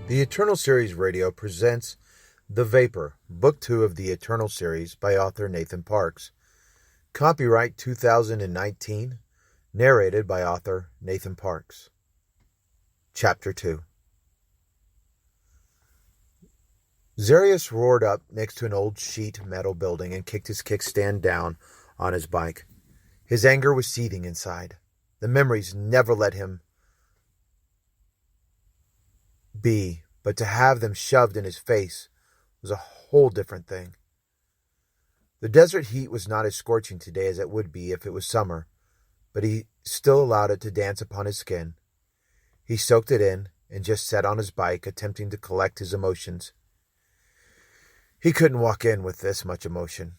The Eternal Series Radio presents The Vapor, Book 2 of the Eternal Series by author Nathan Parks. Copyright 2019, narrated by author Nathan Parks. Chapter 2. Zarius roared up next to an old sheet metal building and kicked his kickstand down on his bike. His anger was seething inside. The memories never let him be, but to have them shoved in his face was a whole different thing. The desert heat was not as scorching today as it would be if it was summer, but he still allowed it to dance upon his skin. He soaked it in and just sat on his bike, attempting to collect his emotions. He couldn't walk in with this much emotion.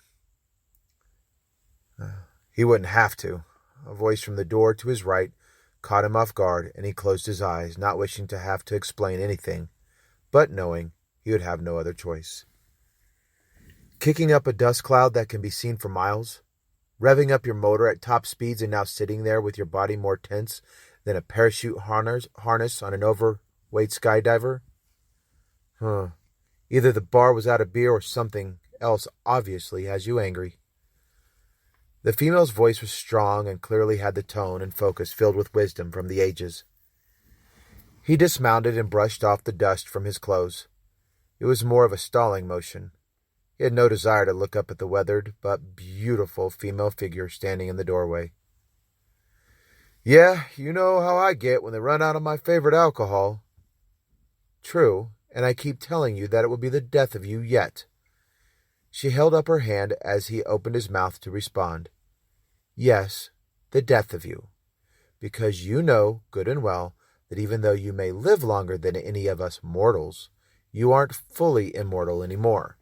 He wouldn't have to. A voice from the door to his right caught him off guard, and he closed his eyes, not wishing to have to explain anything, but knowing he would have no other choice. Kicking up a dust cloud that can be seen for miles, revving up your motor at top speeds and now sitting there with your body more tense than a parachute harness on an overweight skydiver? Either the bar was out of beer or something else obviously has you angry. The female's voice was strong and clearly had the tone and focus filled with wisdom from the ages. He dismounted and brushed off the dust from his clothes. It was more of a stalling motion. He had no desire to look up at the weathered but beautiful female figure standing in the doorway. Yeah, you know how I get when they run out of my favorite alcohol. True, and I keep telling you that it will be the death of you yet. She held up her hand as he opened his mouth to respond. Yes, the death of you. Because you know good and well that even though you may live longer than any of us mortals, you aren't fully immortal anymore.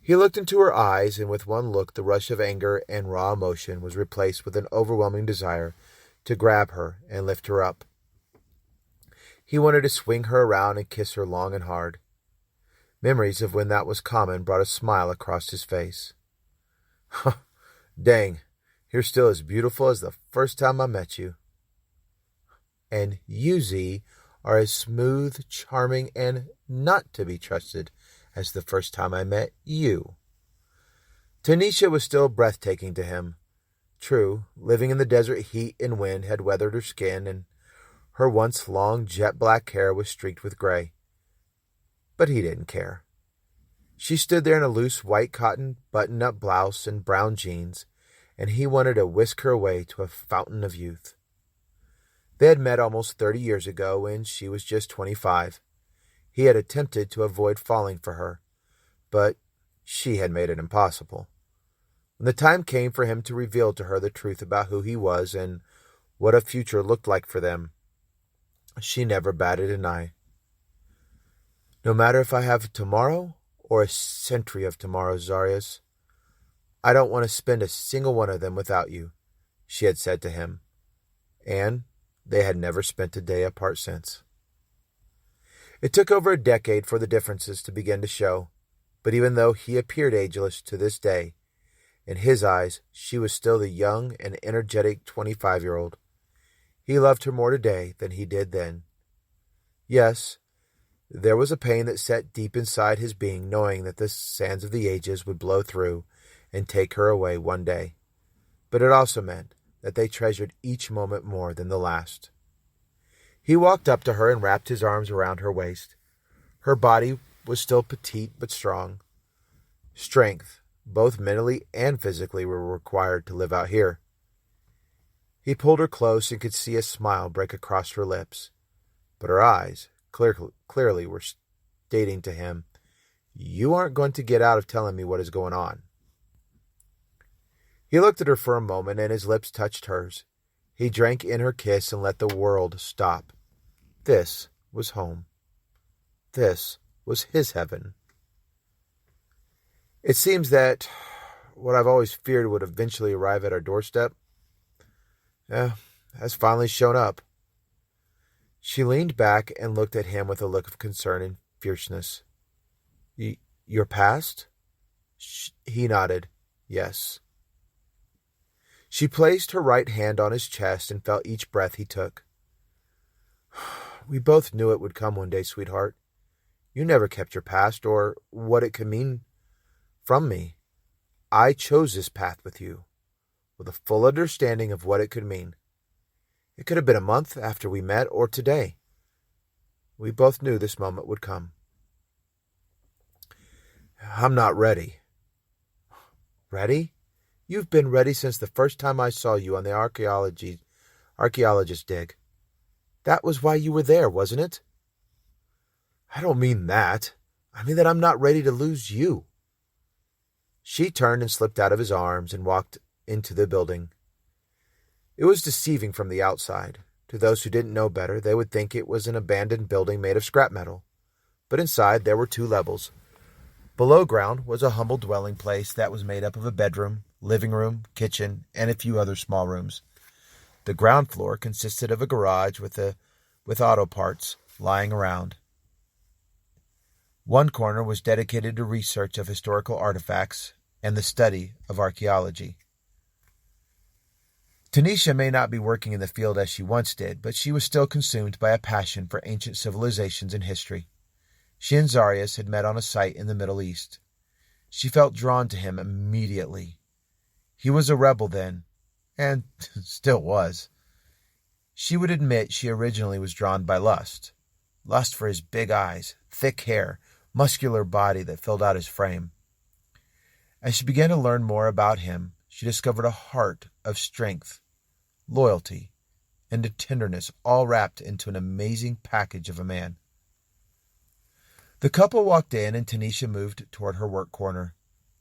He looked into her eyes, and with one look the rush of anger and raw emotion was replaced with an overwhelming desire to grab her and lift her up. He wanted to swing her around and kiss her long and hard. Memories of when that was common brought a smile across his face. Dang, you're still as beautiful as the first time I met you. And you, Z, are as smooth, charming, and not to be trusted as the first time I met you. Tanisha was still breathtaking to him. True, living in the desert heat and wind had weathered her skin, and her once long jet-black hair was streaked with gray. But he didn't care. She stood there in a loose white cotton button-up blouse and brown jeans, and he wanted to whisk her away to a fountain of youth. They had met almost 30 years ago when she was just 25. He had attempted to avoid falling for her, but she had made it impossible. When the time came for him to reveal to her the truth about who he was and what a future looked like for them, she never batted an eye. No matter if I have tomorrow or a century of tomorrows, Zarius, I don't want to spend a single one of them without you, she had said to him, and they had never spent a day apart since. It took over a decade for the differences to begin to show, but even though he appeared ageless to this day, in his eyes she was still the young and energetic 25-year-old. He loved her more today than he did then. Yes, there was a pain that set deep inside his being, knowing that the sands of the ages would blow through and take her away one day. But it also meant that they treasured each moment more than the last. He walked up to her and wrapped his arms around her waist. Her body was still petite but strong. Strength, both mentally and physically, were required to live out here. He pulled her close and could see a smile break across her lips, but her eyes clearly were stating to him, "You aren't going to get out of telling me what is going on." He looked at her for a moment, and his lips touched hers. He drank in her kiss and let the world stop. This was home. This was his heaven. It seems that what I've always feared would eventually arrive at our doorstep has finally shown up. She leaned back and looked at him with a look of concern and fierceness. Your past? He nodded. Yes. She placed her right hand on his chest and felt each breath he took. We both knew it would come one day, sweetheart. You never kept your past or what it could mean from me. I chose this path with you, with a full understanding of what it could mean. It could have been a month after we met or today. We both knew this moment would come. I'm not ready. Ready? You've been ready since the first time I saw you on the archaeologist dig. That was why you were there, wasn't it? I don't mean that. I mean that I'm not ready to lose you. She turned and slipped out of his arms and walked into the building. It was deceiving from the outside. To those who didn't know better, they would think it was an abandoned building made of scrap metal. But inside there were 2 levels. Below ground was a humble dwelling place that was made up of a bedroom, living room, kitchen, and a few other small rooms. The ground floor consisted of a garage with auto parts lying around. One corner was dedicated to research of historical artifacts and the study of archaeology. Tanisha may not be working in the field as she once did, but she was still consumed by a passion for ancient civilizations and history. She and Zarius had met on a site in the Middle East. She felt drawn to him immediately. He was a rebel then, and still was. She would admit she originally was drawn by lust. Lust for his big eyes, thick hair, muscular body that filled out his frame. As she began to learn more about him, she discovered a heart of strength, loyalty, and a tenderness all wrapped into an amazing package of a man. The couple walked in and Tanisha moved toward her work corner.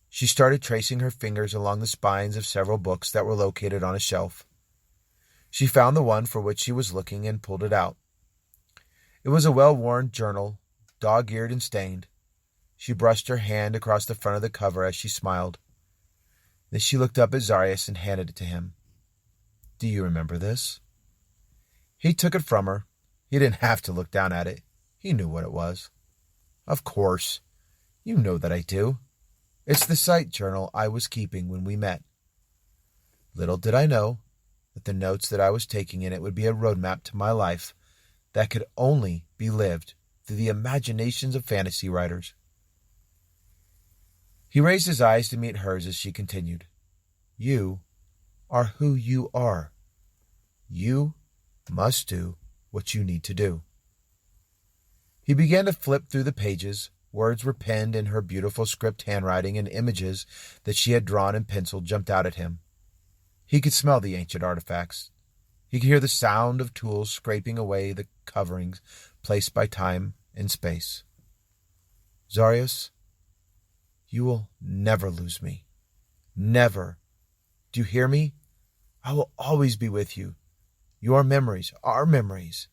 She started tracing her fingers along the spines of several books that were located on a shelf. She found the one for which she was looking and pulled it out. It was a well-worn journal, dog-eared and stained. She brushed her hand across the front of the cover as she smiled. Then she looked up at Zarius and handed it to him. Do you remember this? He took it from her. He didn't have to look down at it. He knew what it was. Of course. You know that I do. It's the site journal I was keeping when we met. Little did I know that the notes that I was taking in it would be a roadmap to my life that could only be lived through the imaginations of fantasy writers. He raised his eyes to meet hers as she continued. You are who you are. You must do what you need to do. He began to flip through the pages. Words were penned in her beautiful script handwriting, and images that she had drawn in pencil jumped out at him. He could smell the ancient artifacts. He could hear the sound of tools scraping away the coverings placed by time and space. Zarius, you will never lose me. Never. Do you hear me? I will always be with you. Your memories, our memories.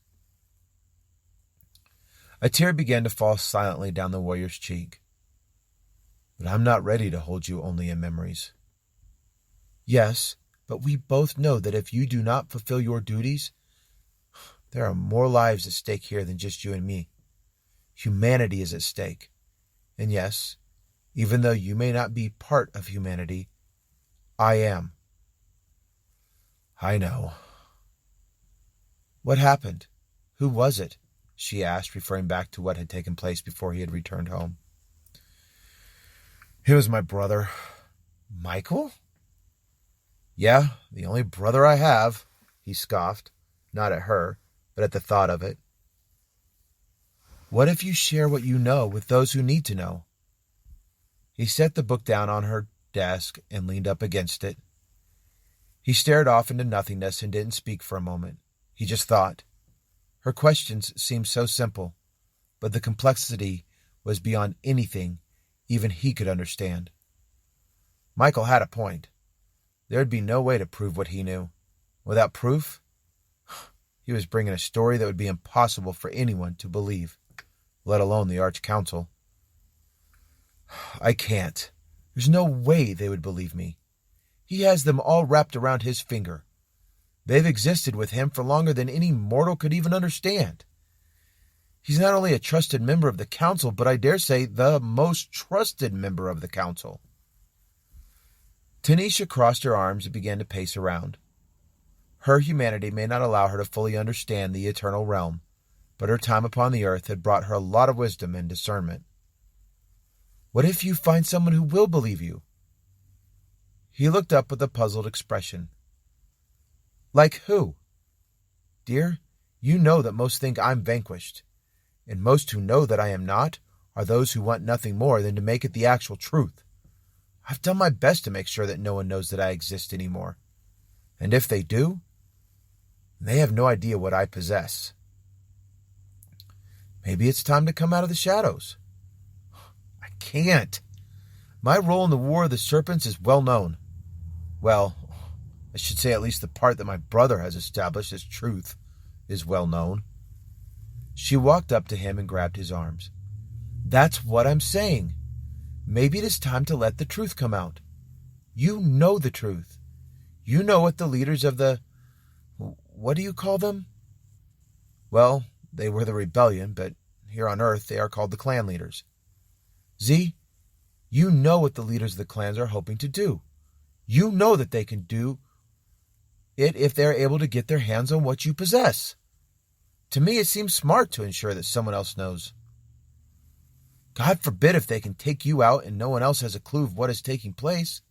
A tear began to fall silently down the warrior's cheek. But I'm not ready to hold you only in memories. Yes, but we both know that if you do not fulfill your duties, there are more lives at stake here than just you and me. Humanity is at stake. And yes, even though you may not be part of humanity, I am. I know. What happened? Who was it? She asked, referring back to what had taken place before he had returned home. He was my brother. Michael? Yeah, the only brother I have, he scoffed, not at her, but at the thought of it. What if you share what you know with those who need to know? He set the book down on her desk and leaned up against it. He stared off into nothingness and didn't speak for a moment. He just thought. Her questions seemed so simple, but the complexity was beyond anything even he could understand. Michael had a point. There would be no way to prove what he knew. Without proof, he was bringing a story that would be impossible for anyone to believe, let alone the Arch Council. I can't. There's no way they would believe me. He has them all wrapped around his finger. They've existed with him for longer than any mortal could even understand. He's not only a trusted member of the council, but I dare say the most trusted member of the council. Tanisha crossed her arms and began to pace around. Her humanity may not allow her to fully understand the eternal realm, but her time upon the earth had brought her a lot of wisdom and discernment. What if you find someone who will believe you? He looked up with a puzzled expression. Like who? Dear, you know that most think I'm vanquished, and most who know that I am not are those who want nothing more than to make it the actual truth. I've done my best to make sure that no one knows that I exist anymore. And if they do, they have no idea what I possess. Maybe it's time to come out of the shadows. I can't. My role in the War of the Serpents is well known. Well, I should say at least the part that my brother has established as truth is well known. She walked up to him and grabbed his arms. That's what I'm saying. Maybe it is time to let the truth come out. You know the truth. You know what the leaders of the... What do you call them? Well, they were the rebellion, but here on Earth they are called the clan leaders. Z, you know what the leaders of the clans are hoping to do. You know that they can do it if they're able to get their hands on what you possess. To me, it seems smart to ensure that someone else knows. God forbid if they can take you out and no one else has a clue of what is taking place.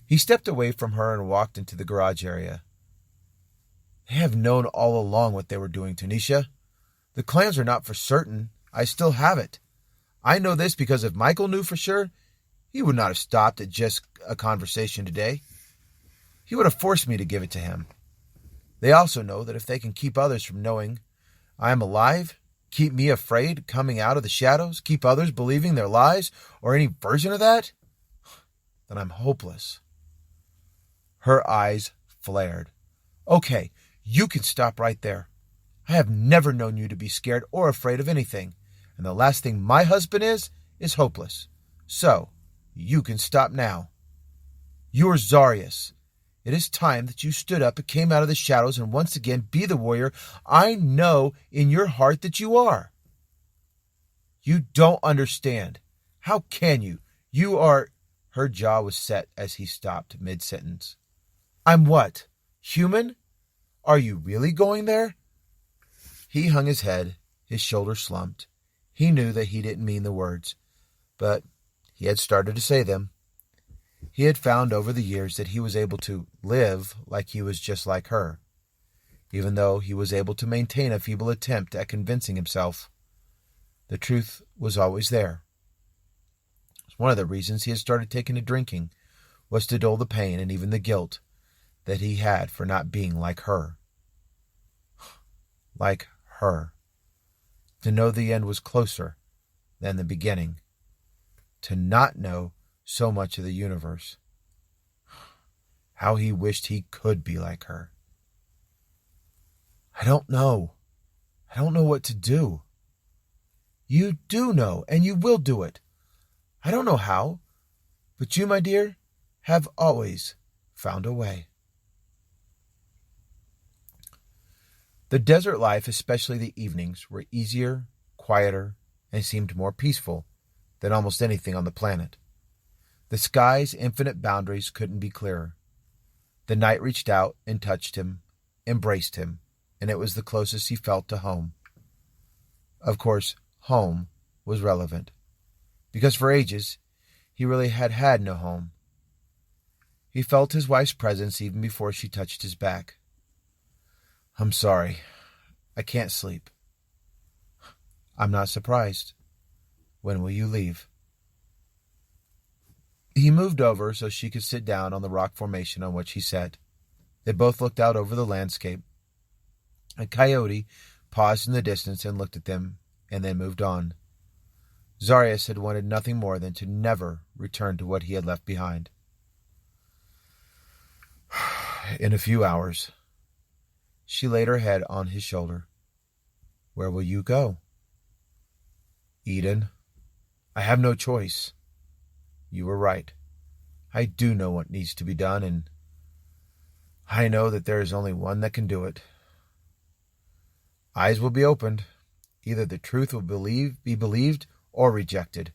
He stepped away from her and walked into the garage area. They have known all along what they were doing, Tanisha. The clans are not for certain. I still have it. I know this because if Michael knew for sure, he would not have stopped at just a conversation today. He would have forced me to give it to him. They also know that if they can keep others from knowing I am alive, keep me afraid coming out of the shadows, keep others believing their lies or any version of that, then I'm hopeless. Her eyes flared. Okay, you can stop right there. I have never known you to be scared or afraid of anything, and the last thing my husband is hopeless. So, you can stop now. You are Zarius. It is time that you stood up and came out of the shadows and once again be the warrior I know in your heart that you are. You don't understand. How can you? You are... Her jaw was set as he stopped mid-sentence. I'm what? Human? Are you really going there? He hung his head, his shoulders slumped. He knew that he didn't mean the words, but he had started to say them. He had found over the years that he was able to live like he was just like her, even though he was able to maintain a feeble attempt at convincing himself. The truth was always there. One of the reasons he had started taking to drinking was to dull the pain and even the guilt that he had for not being like her. Like her. To know the end was closer than the beginning. To not know so much of the universe. How he wished he could be like her. I don't know. I don't know what to do. You do know, and you will do it. I don't know how, but you, my dear, have always found a way. The desert life, especially the evenings, were easier, quieter, and seemed more peaceful than almost anything on the planet. The sky's infinite boundaries couldn't be clearer. The night reached out and touched him, embraced him, and it was the closest he felt to home. Of course, home was relevant, because for ages he really had no home. He felt his wife's presence even before she touched his back. I'm sorry. I can't sleep. I'm not surprised. When will you leave? He moved over so she could sit down on the rock formation on which he sat. They both looked out over the landscape. A coyote paused in the distance and looked at them, and then moved on. Zarius had wanted nothing more than to never return to what he had left behind. In a few hours, she laid her head on his shoulder. Where will you go? Eden, I have no choice. You were right. I do know what needs to be done, and I know that there is only one that can do it. Eyes will be opened. Either the truth will be believed or rejected.